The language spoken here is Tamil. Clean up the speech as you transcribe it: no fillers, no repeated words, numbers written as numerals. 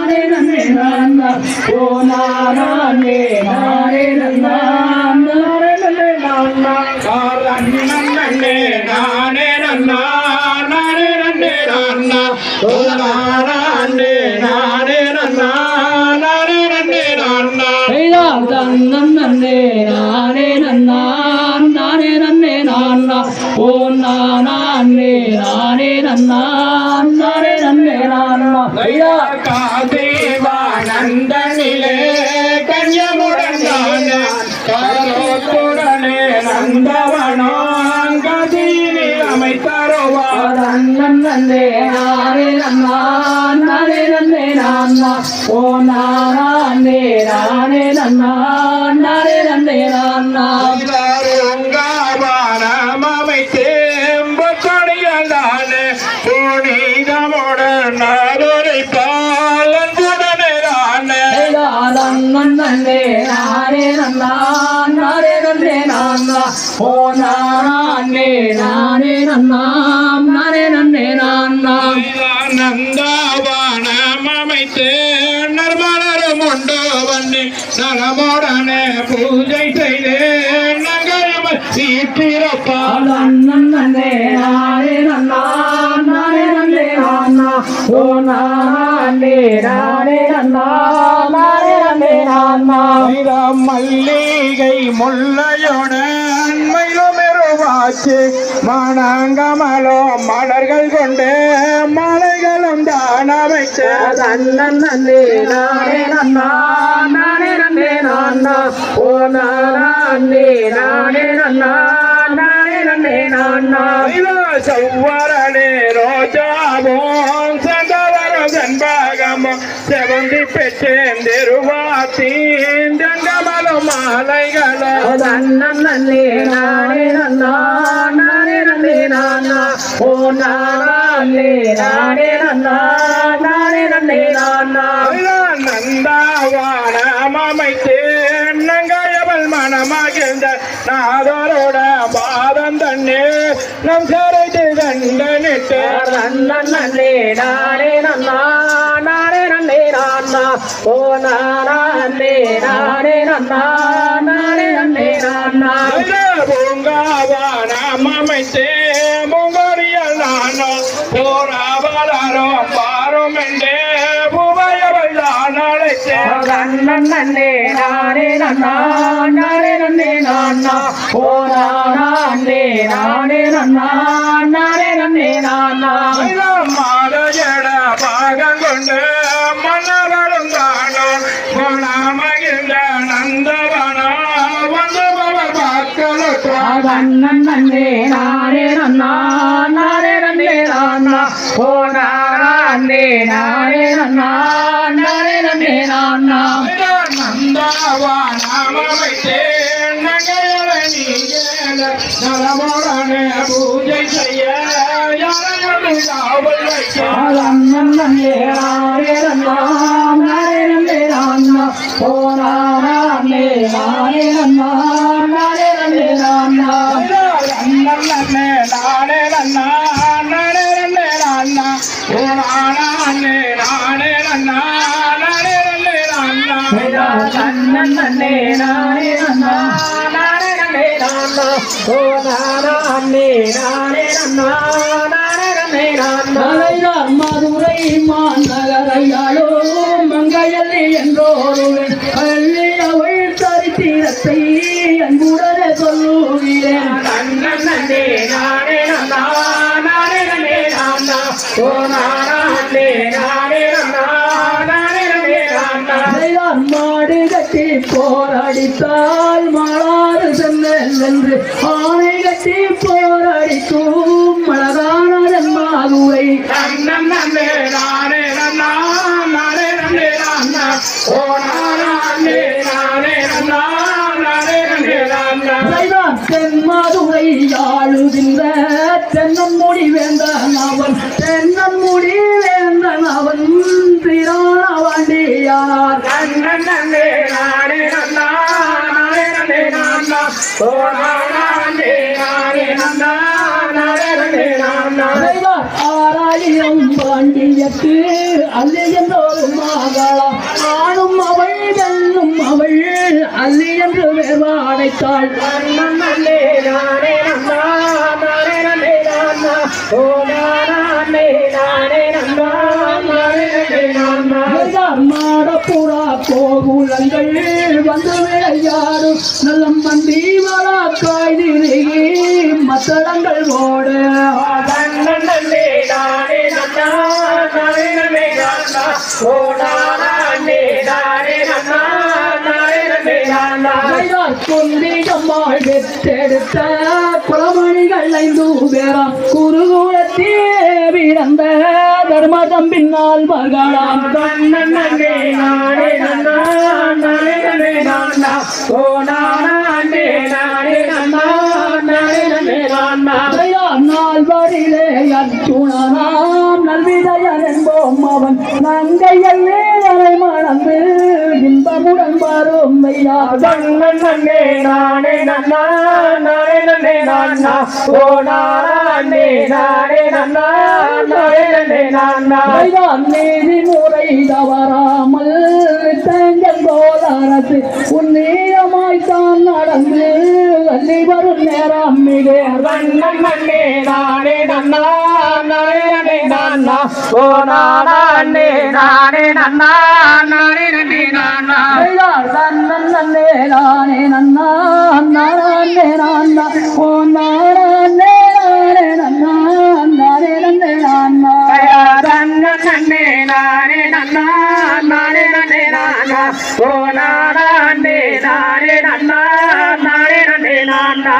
நானே நன்னே நானா ஓ நானே நானே நன்னா நானே நன்னே நானா நன்னே நானே நன்னா நானே நன்னே நானா ஓ நானே நானே நன்னா நானே நன்னே நானா நன்னே நானே நன்னா நானே நன்னே நானா ஓ நானே நானே நன்னா நானே நன்னே நானா காதேவானந்தனிலே கன்யமுடன் காரோத்துடனே நந்தவனோ கதியிலே அமைத்தருவார் நன்னே நானே நன்னா நானே நன்னே நானா ஓ நானே நானே நன்னா நானே நன்னே நானா அமைத்தேம்பொடியதானே புனிதமுடன் நாதொரை பாலன்புடனே நன்னே நானே நன்னா நானே நன்னே நானா ஓ நானே நானே நன்னா நானே நன்னே நானா நந்தவனம் அமைத்து நர்மலரும் உண்டு வண்ணி நலமுடனே பூஜை செய்து நகரமல் சீட்டிருப்பார் நன்னே நானே நன்னா நானே நன்னே நானா ஓ நானே நானே நன்னா நானே நன்னே நானா மல்லிகை முல்லையுடன் மயிலுமெருவாச்சு மணங்கமலோ மலர்கள் கொண்டு மலைகளும் தான் அமைச்சு நன்னே நானே நன்னா நானே நன்னே நானா ஓ நானே நானே நன்னா நானே நன்னே நானா சௌவரனே ரோஜாவும் சந்தவர செண்பகமும் செவந்தி பெற்றேந்திருவாத்தீன் ஜங்கமலும் மாலைகளும் நன்னே நானே நன்னா நானே நன்னே நானா ஓ நானே நானே நன்னா நானே நன்னே நானா நந்தாவானம் அமைத்து நங்கையவள் மனமகிழ்ந்த நாதரோட பாதம் தண்ணே நம் சரைத்து தண்டனிட்டு நன்னே நானே நன்னா நானே நன்னே நானா ஓ நானே நானே நன்னா நானே நன்னே நானா பூங்காவானம் அமைத்து முங்கோரியல் நானோ போராவலாரோ பாரும் என்றே பூவையவள் தான் அழைத்தே நன்னே நானே நன்னா நானே நன்னே நானா ஓ நானே நானே நன்னா நானே நன்னே நானா மாதஜட பாகம் கொண்டு மன்னவரும் தானோ குணமகிழ்ந்த நந்தவனா வந்தவர் வாக்களுற்றார் நன்னே நானே நன்னா நானே நன்னே நானா ஓ நானே நானே நன்னா நானே நன்னே நானா நந்தவானம் அமைத்தே நகையவனி நலமுடனே பூஜை செய்ய யாரையும் காவல் வைக்க நன்னே நானே நன்னா நானே நன்னே நானா ஓ நானே நானே நன்னா நானே நன்னே நானா நன்னே நானே நன்னா நானே நன்னே நானா ஓ நானே நானே நன்னா நானே நன்னே நானா நன்னே நானே நன்னா நானே நன்னே நானா ஓ நானே நானே நன்னா நானே நன்னே நானா மதுரை மாநகரையாளோ மங்கையல்லி என்றோருவே அள்ளி அவள் சரித்திரத்தை அன்புடனே சொல்லுகிறேன் நன்னே நானே நன்னா நானே நன்னே நானா ஓ நானே நானே நன்னா நானே நன்னே நானா மாடு கட்டி போராடித்தால் மாளாறு சென்னல் என்று ஆணை கட்டி போராடிக்கும் மலரான மாதுரை நன்னே நானே நன்னா நானே நன்னே நானா ஓ நானே நானே நன்னா நானே நன்னே நானா தென்மாதுரை ஆளுகின்ற தென்னமுடி வேந்தன் அவன் தென்னமுடி வேந்தன் அவன் திராவாண்டியார் நன்னே நானே நன்னா நானே நன்னே நானா ஓ நானே நானே நன்னா நானே நன்னே நானா ஆரா ஆயிரம் பாண்டியத்து அல்லி என்றொரு மகளாம் ஆணும் அவள் வெல்லும் அவள் அல்லி என்று வேர்வாடைத்தாள் நன்னே நானே நன்னா நானே நன்னே நானா ஓ நானே நானே நன்னா நானே நன்னே நானா மாடப்புறா கோகுலங்கள் வந்து விளையாடும் நல்லம் மந்தி வழக்காய் திருகி மத்தளங்கள் ஓடு நன்னே நானே நன்னா நானே நன்னே நானா ஓ நானே நானே நன்னா நானே நன்னே நானா குந்தியம்மாள் பெற்றெடுத்த குளமணிகள் 5 பேராம் குருகுலத்தே பிறந்த தர்மதம் பின்னால் மகளாம் நன்னே நானே நன்னா நானே நன்னே நானா ஓ நானே நானே நன்னா நானே நன்னே நானா நால்வரிலே அர்ஜுனனாம் நல்விதயன் என்போம் அவன் நங்கையல்லே மணந்து இன்பமுடன் வரும் ஐயா நன்னே நானே நன்னா நானே நன்னே நானா ஓ நானே நானே நன்னா நானே நன்னே நானா நீதி முறை தவறாமல் தங்கள் போல் அரசு உன்னியமாய் தான் நடந்து அள்ளி வரும் நேரம் மிக நன்னே நானே நன்னா நானே நன்னே நானா ஓ நானே நானே நன்னா நானே நன்னே நானா நன்னே நானே நன்னா நானே நன்னா ஓ நானே நானே நன்னா நானே நன்னே நானா நன்னே நானே நன்னா நானே நன்னே நானா ஓ நானே நானே நன்னா நானே நன்னே நானா